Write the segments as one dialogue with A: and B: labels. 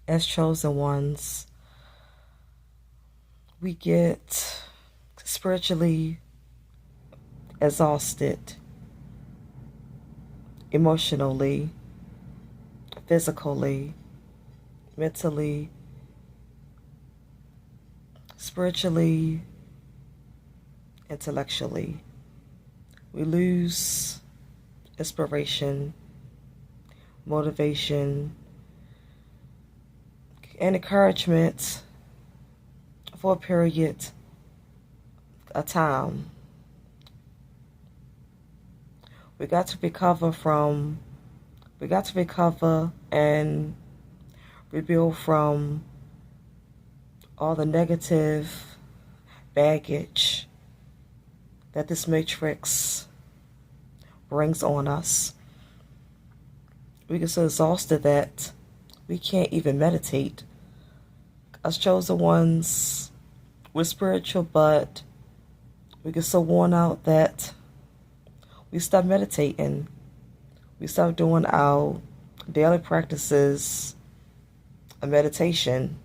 A: as chosen ones, we get spiritually exhausted, emotionally, physically, mentally, spiritually, intellectually. We lose inspiration, motivation, and encouragement for a period of time. We got to recover from, we got to recover and rebuild from all the negative baggage that this matrix brings on us. We get so exhausted that we can't even meditate. Us chosen ones, we're spiritual, but we get so worn out that we stop meditating. We stop doing our daily practices of meditation.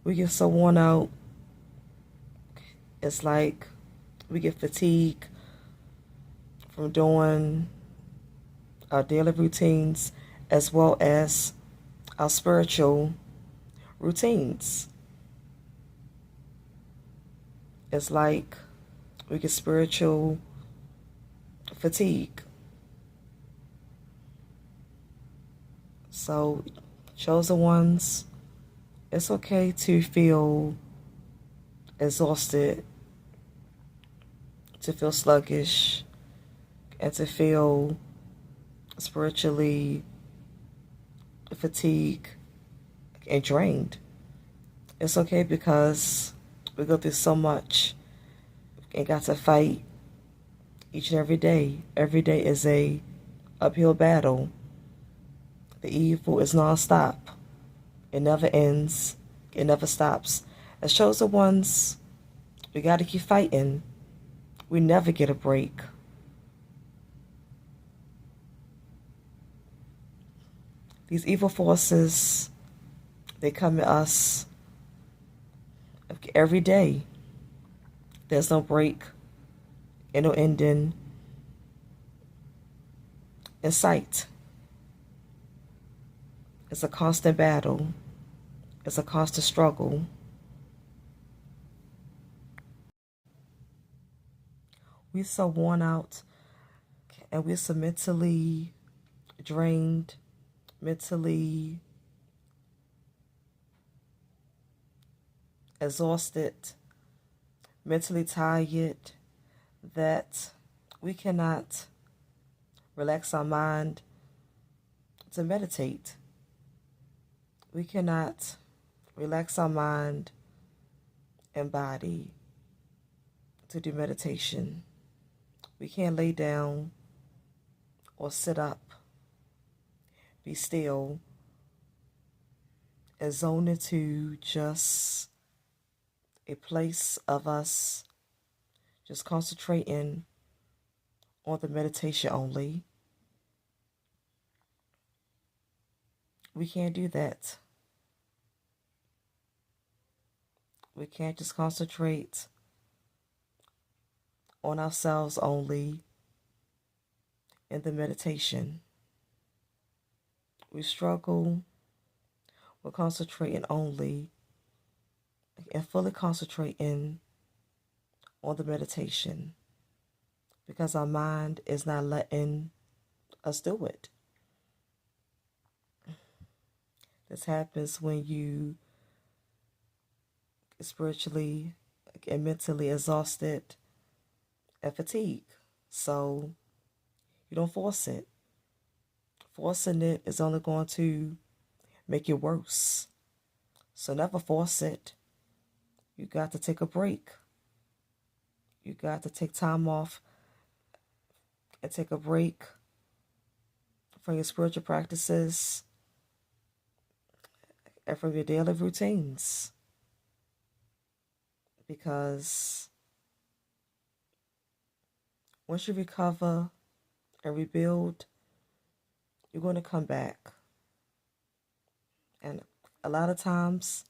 A: We get so worn out. It's like we get fatigued from doing our daily routines as well as our spiritual routines. It's like we get spiritual fatigue. So, chosen ones, it's okay to feel exhausted, to feel sluggish, and to feel spiritually fatigued and drained. It's okay because we go through so much and got to fight each and every day. Every day is a uphill battle. The evil is nonstop. It never ends. It never stops. As chosen ones, we got to keep fighting. We never get a break. These evil forces, they come at us every day. There's no break and no ending in sight. It's a constant battle. It's a constant struggle. We're so worn out and we're so mentally drained, mentally exhausted, mentally tired that we cannot relax our mind to meditate. We cannot relax our mind and body to do meditation. We can't lay down or sit up, be still, and zone into just a place of us just concentrating on the meditation only. We can't do that. We can't just concentrate on ourselves only in the meditation. We struggle with concentrating only and fully concentrating on the meditation because our mind is not letting us do it. This happens when you spiritually and mentally exhausted and fatigued. So you don't force it. Forcing it is only going to make it worse. So never force it. You got to take a break. You got to take time off and take a break from your spiritual practices and from your daily routines. Because once you recover and rebuild, you're going to come back. And a lot of times,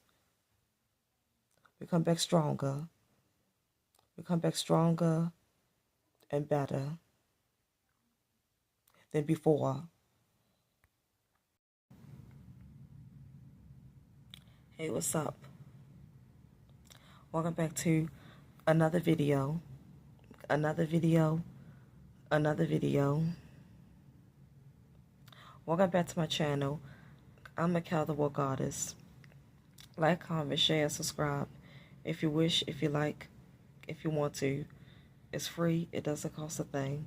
A: we come back stronger. We come back stronger and better than before. Hey, what's up? Welcome back to another video. Another video. Welcome back to my channel. I'm Mikkel, the War Goddess. Like, comment, share, subscribe. If you wish, if you like, if you want to. It's free. It doesn't cost a thing.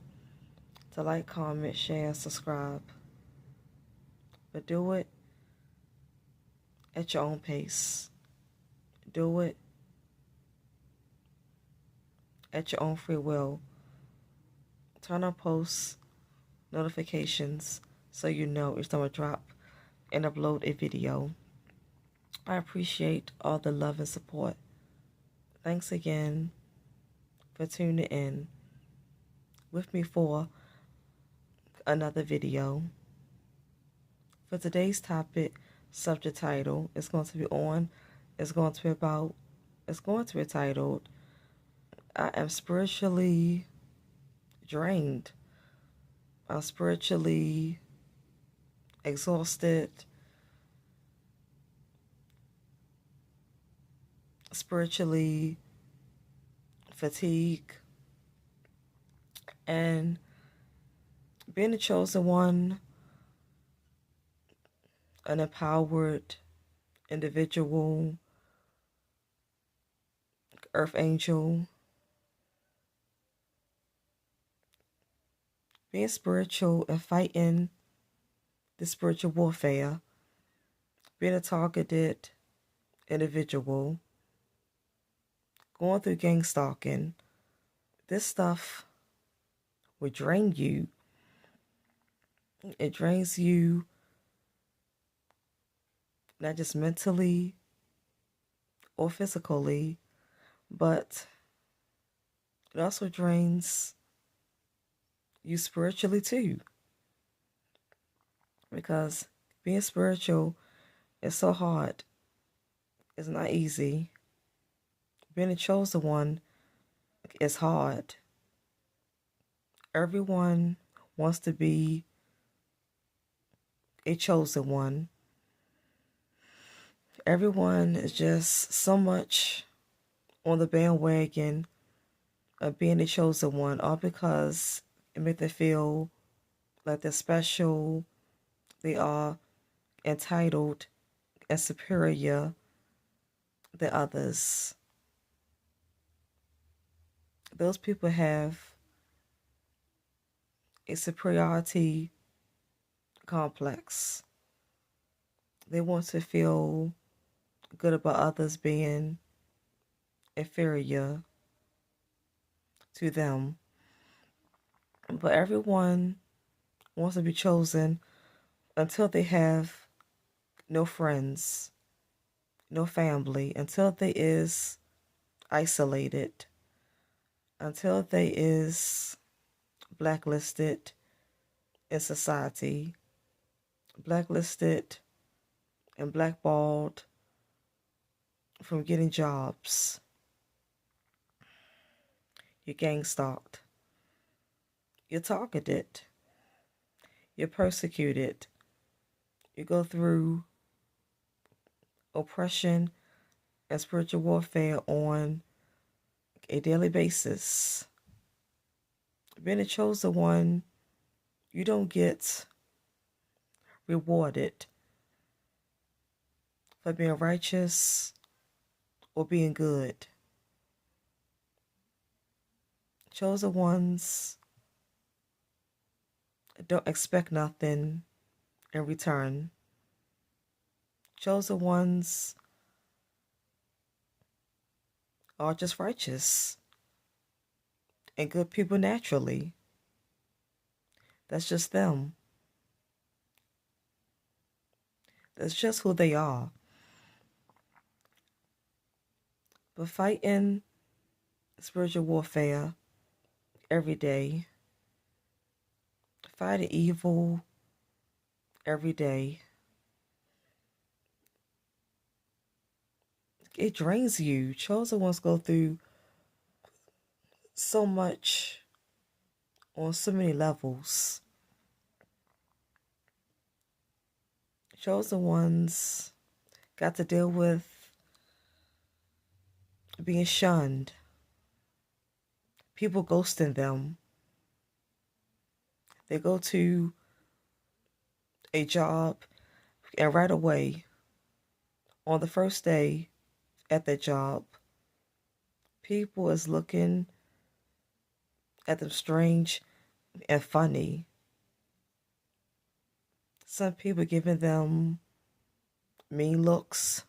A: To like, comment, share, subscribe. But do it at your own pace. Do it at your own free will. Turn on post notifications so you know each time I drop and upload a video. I appreciate all the love and support. Thanks again for tuning in with me for another video. For today's topic, subject title, it's going to be titled, I am spiritually drained. I'm spiritually exhausted, spiritually fatigued, and being the chosen one, an empowered individual, earth angel, being spiritual and fighting the spiritual warfare, being a targeted individual, going through gang stalking. This stuff will drain you. It drains you not just mentally or physically, but it also drains you spiritually too. Because being spiritual is so hard. It's not easy. Being a chosen one is hard. Everyone wants to be a chosen one. Everyone is just so much on the bandwagon of being a chosen one, all because it makes them feel like they're special, they are entitled and superior than others. Those people have a superiority complex. They want to feel good about others being inferior to them. But everyone wants to be chosen until they have no friends, no family, until they is isolated, until they is blacklisted in society, blacklisted and blackballed from getting jobs. You're gang stalked. You're targeted. You're persecuted. You go through oppression and spiritual warfare on a daily basis. Being a chosen one, you don't get rewarded for being righteous or being good. Chosen ones don't expect nothing in return. Chosen ones are just righteous and good people naturally. That's just them. That's just who they are. But fighting spiritual warfare every day, fighting evil every day, it drains you. Chosen ones go through so much on so many levels. Chosen ones got to deal with being shunned, people ghosting them. They go to a job, and right away, on the first day at that job, people is looking at them strange and funny. Some people giving them mean looks.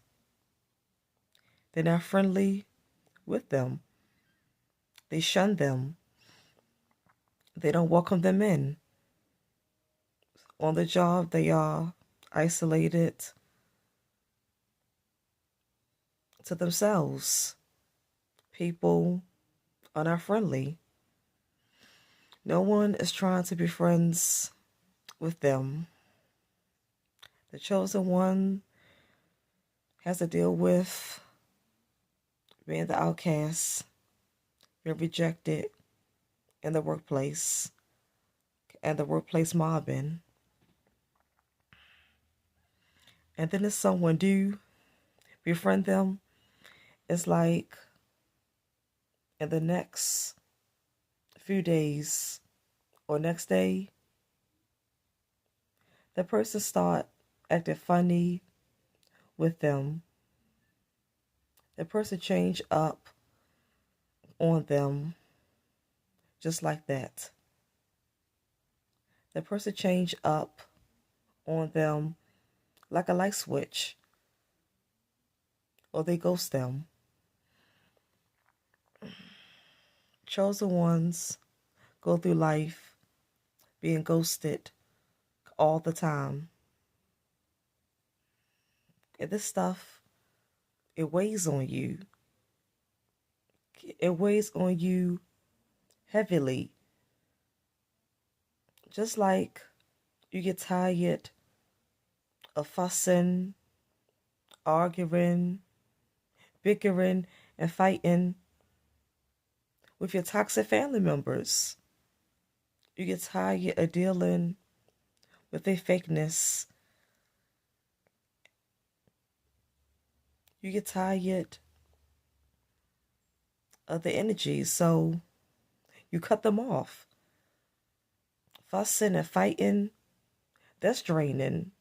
A: They're not friendly with them. They shun them. They don't welcome them in. On the job, they are isolated to themselves. People are not friendly. No one is trying to be friends with them. The chosen one has to deal with being the outcast, being rejected in the workplace, and the workplace mobbing. And then if someone do befriend them, it's like in the next few days or next day, the person start acting funny with them. The person change up on them just like that. The person change up on them like a light switch, or they ghost them. Chosen ones go through life being ghosted all the time. And this stuff, it weighs on you. It weighs on you heavily. Just like you get tired of fussing, arguing, bickering, and fighting with your toxic family members. You get tired of dealing with their fakeness. You get tired of the energy, so you cut them off. Fussing and fighting, that's draining.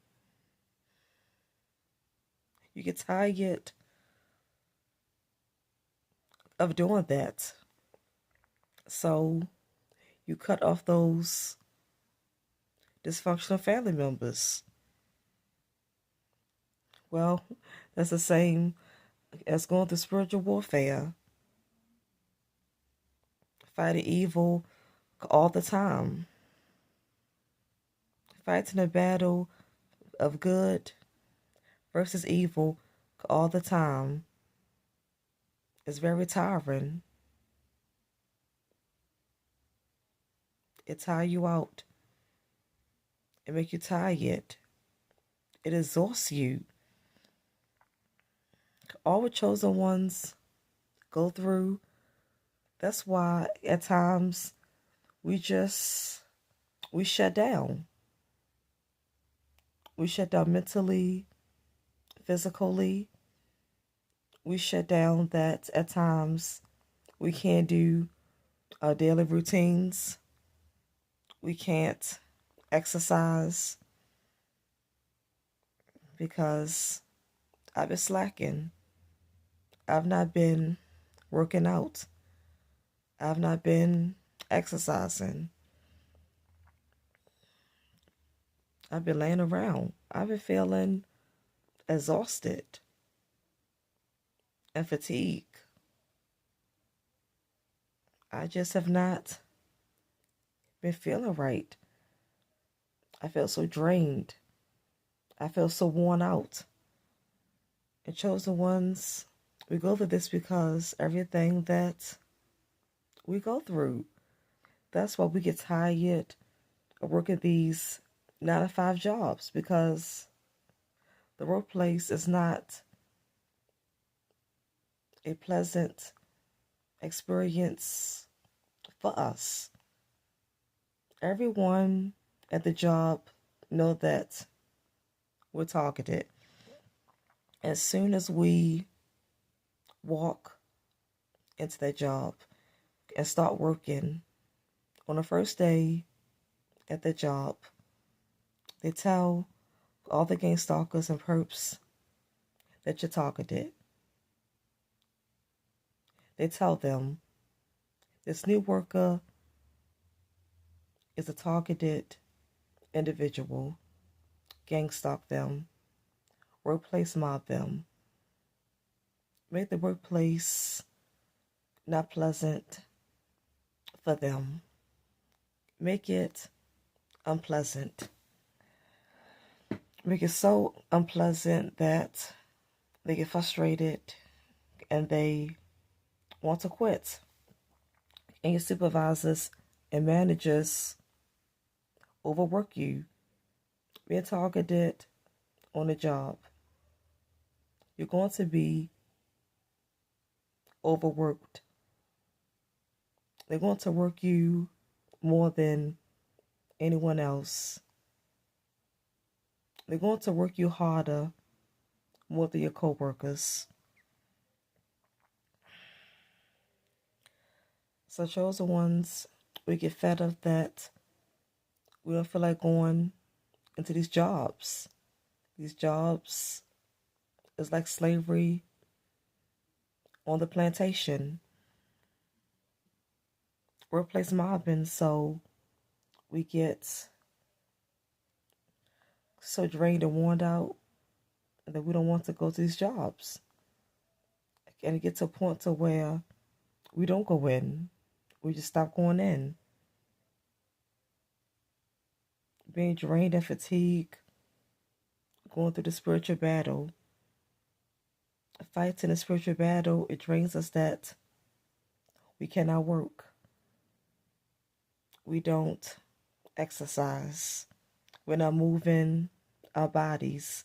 A: You get tired of doing that. So you cut off those dysfunctional family members. Well, that's the same as going through spiritual warfare. Fighting evil all the time. Fighting a battle of good versus evil all the time is very tiring. It tire you out. It make you tired. It exhausts you. All the chosen ones go through. That's why at times we shut down. We shut down mentally, physically. We shut down that at times we can't do our daily routines. We can't exercise because I've been slacking. I've not been working out. I've not been exercising. I've been laying around. I've been feeling exhausted and fatigued. I just have not been feeling right. I feel so drained. I feel so worn out. And chosen ones, we go through this because everything that we go through. That's why we get tired of working these 9 to 5 jobs because the workplace is not a pleasant experience for us. Everyone at the job know that we're targeted. As soon as we walk into that job and start working on the first day at the job, they tell all the gang stalkers and perps that you're targeted. They tell them this new worker is a targeted individual. Gang stalk them, workplace mob them, make the workplace not pleasant for them, make it unpleasant, make it so unpleasant that they get frustrated and they want to quit. And your supervisors and managers overwork you, being targeted on the job. You're going to be overworked. They're going to work you more than anyone else. They're going to work you harder more than your coworkers. So chosen ones, we get fed up that we don't feel like going into these jobs. These jobs is like slavery on the plantation. Workplace mobbing, so we get so drained and worn out that we don't want to go to these jobs. And it gets to a point to where we don't go in. We just stop going in. Being drained and fatigued, going through the spiritual battle. Fighting the spiritual battle, it drains us that we cannot work. We don't exercise. We're not moving our bodies.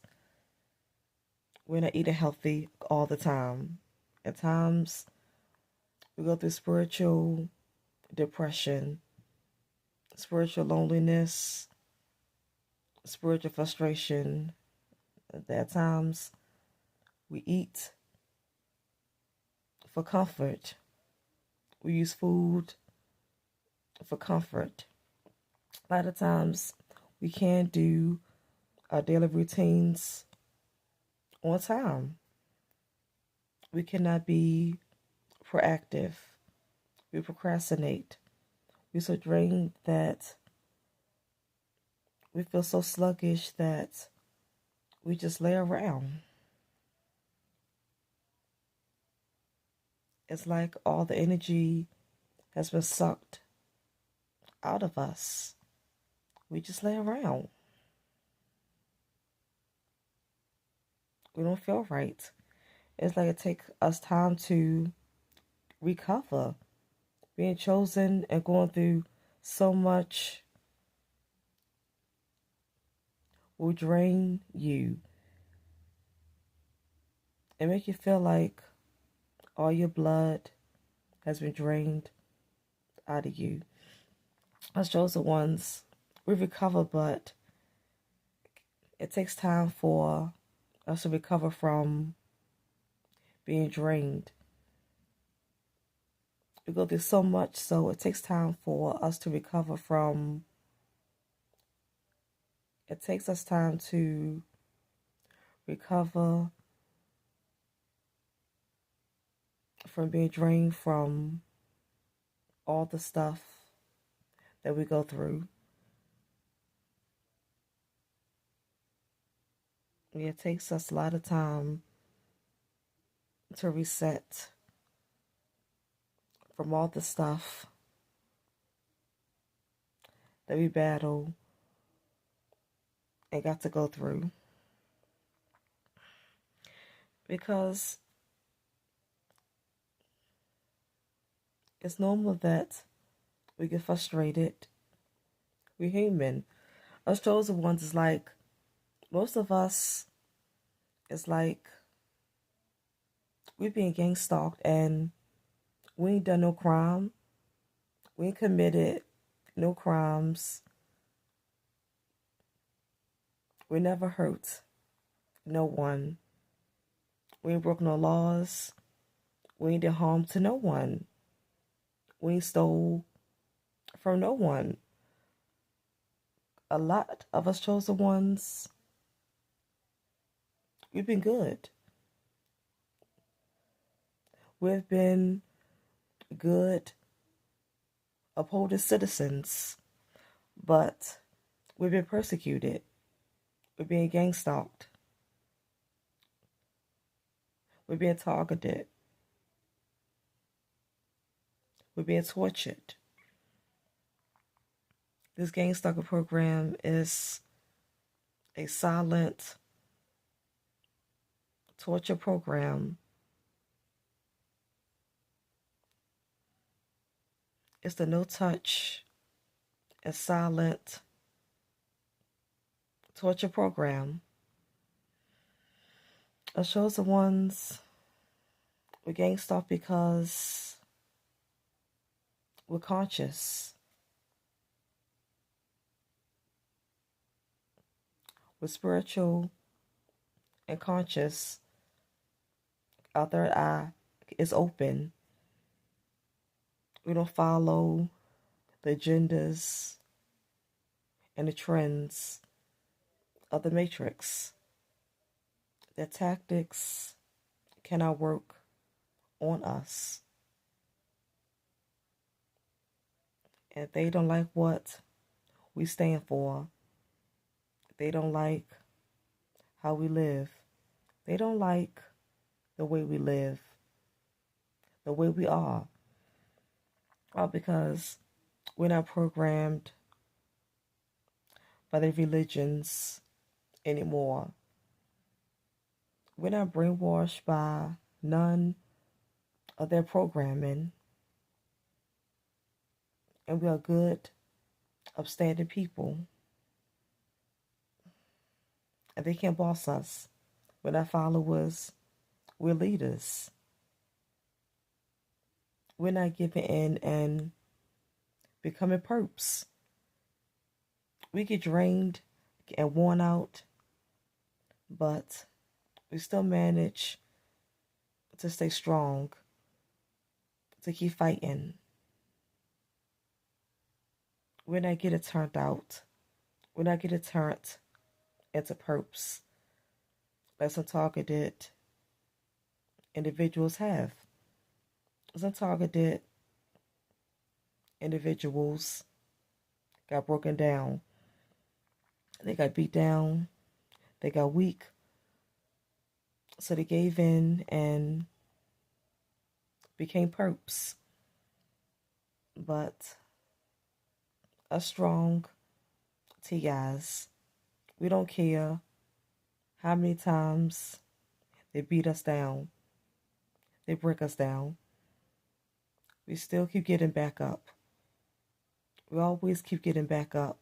A: We're not eating healthy all the time. At times, we go through spiritual depression, spiritual loneliness, spiritual frustration. At times, we eat for comfort. We use food for comfort. A lot of times, we can't do our daily routines on time. We cannot be proactive. We procrastinate. We're so drained that we feel so sluggish that we just lay around. It's like all the energy has been sucked out of us. We just lay around. We don't feel right. It's like it takes us time to recover. Being chosen and going through so much will drain you and make you feel like all your blood has been drained out of you. As chosen ones, we recover, but it takes time for us to recover from being drained. We go through so much, so it takes time for us to recover from. It takes us time to recover from being drained from all the stuff that we go through. It takes us a lot of time to reset from all the stuff that we battle and got to go through. Because it's normal that we get frustrated. We're human. Us chosen ones is like, most of us is like, we being gang stalked and we ain't done no crime. We ain't committed no crimes. We never hurt no one. We ain't broke no laws. We ain't did harm to no one. We ain't stole from no one. A lot of us chosen ones, we've been good. We've been good, upholding citizens, but we've been persecuted. We're being gang stalked. We're being targeted. We're being tortured. This gang stalker program is a silent torture program. It's the no touch and silent torture program. It shows the ones we're gang stalked because we're conscious. We're spiritual and conscious. Our third eye is open. We don't follow the agendas and the trends of the matrix. Their tactics cannot work on us. And they don't like what we stand for. They don't like how we live. They don't like the way we live, the way we are. All because we're not programmed by their religions anymore. We're not brainwashed by none of their programming. And we are good, upstanding people. And they can't boss us. We're not followers. We're leaders. We're not giving in and becoming perps. We get drained and worn out, but we still manage to stay strong, to keep fighting. We're not getting turned out. We're not getting turned into perps like some targeted individuals have. Some targeted individuals got broken down. They got beat down. They got weak. So they gave in and became perps. But us strong TIs, we don't care how many times they beat us down. They break us down. We still keep getting back up. We always keep getting back up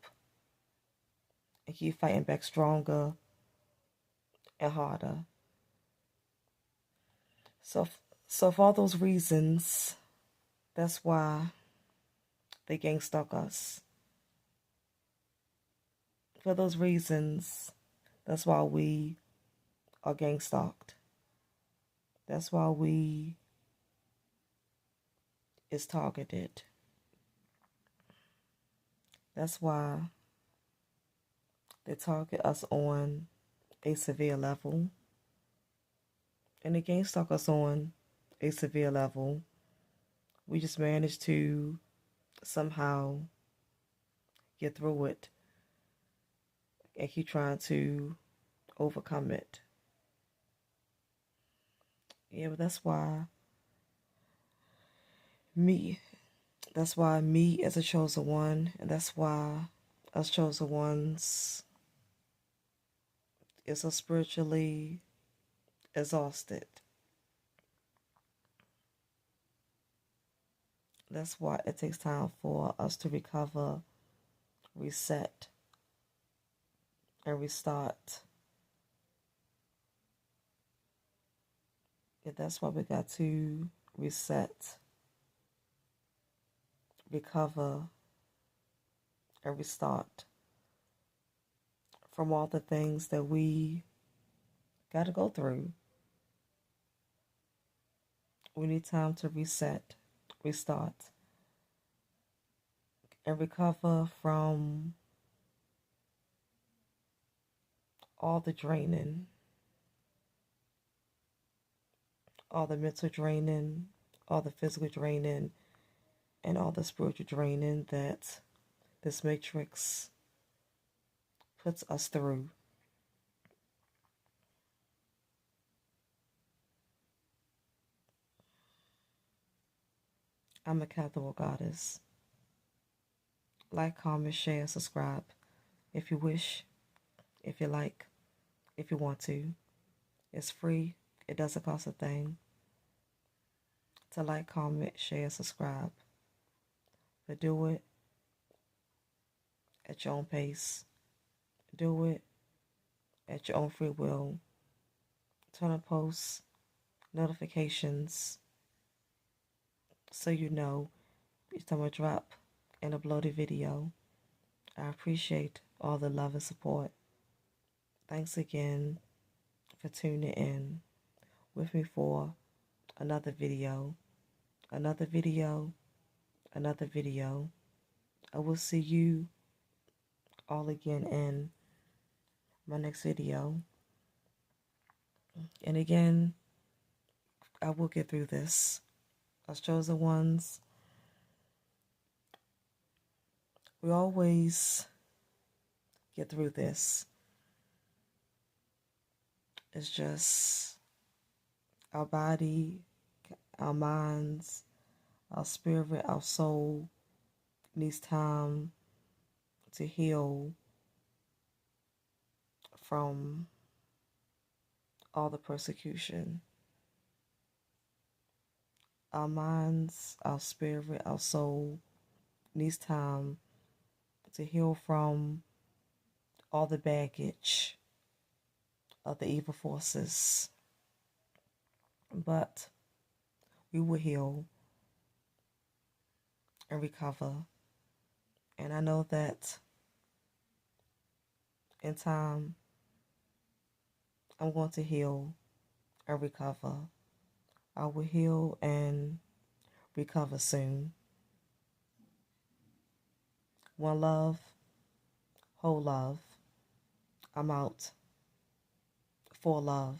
A: and keep fighting back stronger and harder. So for all those reasons, that's why they gang stalk us. For those reasons, that's why we are gang stalked. That's why we is targeted. That's why they target us on a severe level. And they gang stalk us on a severe level. We just manage to somehow get through it and keep trying to overcome it. Yeah, but that's why me as a chosen one, and that's why us chosen ones is so spiritually exhausted. That's why it takes time for us to recover, reset, and restart. Yeah, that's why we got to reset, recover, and restart from all the things that we got to go through. We need time to reset, restart, and recover from all the draining, all the mental draining, all the physical draining, and all the spiritual draining that this matrix puts us through. I'm a Catholic goddess. Like, comment, share, subscribe if you wish, if you like, if you want to. It's free. It doesn't cost a thing to like, comment, share, subscribe. But do it at your own pace. Do it at your own free will. Turn on posts, notifications, so you know each time I drop and upload a video. I appreciate all the love and support. Thanks again for tuning in with me for another video, another video, another video. I will see you all again in my next video. And again, I will get through this. As chosen ones, we always get through this. It's just our body, our minds, our spirit, our soul needs time to heal from all the persecution. Our minds, our spirit, our soul needs time to heal from all the baggage of the evil forces. But we will heal and recover. And I know that in time, I'm going to heal and recover. I will heal and recover soon. One love, whole love. I'm out for love.